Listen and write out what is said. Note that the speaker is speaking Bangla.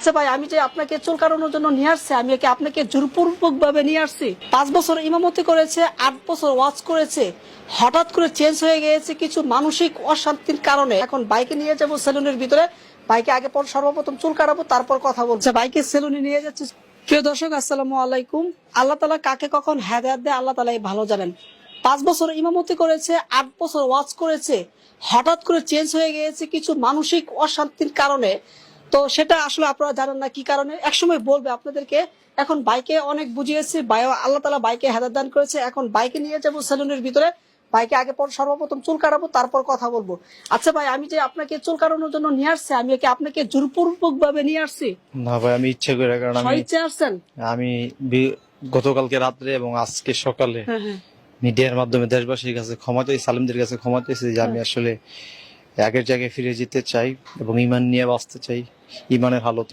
আচ্ছা ভাই, আমি যে আপনাকে চুল কাটানোর জন্য নিয়ে আসছি, আমি কি আপনাকে জোরপূর্বক ভাবে নিয়ে আসছি? 5 বছর ইমামতি করেছে, 8 বছর ওয়াজ করেছে, হঠাৎ করে চেঞ্জ হয়ে গিয়েছে কিছু মানসিক অশান্তির কারণে। এখন বাইকে নিয়ে যাবো সেলুনের ভিতরে, বাইকে আগে পর সর্বপ্রথম চুল কাটাবো, তারপর কথা বলছে। বাইকে সেলুনে নিয়ে যাচ্ছে। প্রিয় দর্শক, আসসালামু আলাইকুম। আল্লাহ তাআলা কাকে কখন হেদায়েত দেয় আল্লাহ তাআলাই ভালো জানেন। 5 বছর ইমামতি করেছে, 8 বছর ওয়াজ করেছে, হঠাৎ করে চেঞ্জ হয়ে গিয়েছে কিছু মানসিক অশান্তির কারণে। তো সেটা আসলে আপনারা জানেন না কি কারণে, একসময় বলবে আপনাদেরকে। এখন বাইকে অনেক বুঝিয়েছি, আল্লাহ তাআলা বাইকে হেদায়েত দান করেছে। এখন বাইকে নিয়ে যাবো সেলুনের ভিতরে, বাইকে আগে পর সর্বপ্রথম চুল কাটাবো, তারপর কথা বলবো। আচ্ছা ভাই, আমি যে আপনাকে চুল কাটানোর জন্য নিয়ে আসছি, আমি কি আপনাকে জোরপূর্বক ভাবে নিয়ে আসছি? না ভাই, আমি ইচ্ছে করে, কারণ স্বেচ্ছায় আসছেন? আমি গতকালকে রাত্রে এবং আজকে সকালে হ্যাঁ হ্যাঁ মিডিয়ার মাধ্যমে দেশবাসীর কাছে ক্ষমা চাই, সালিমদের কাছে ক্ষমা চাইছি যে আমি আসলে আগের জায়গায় ফিরে যেতে চাই এবং ইমান নিয়ে বাঁচতে চাই। ইমানের হালত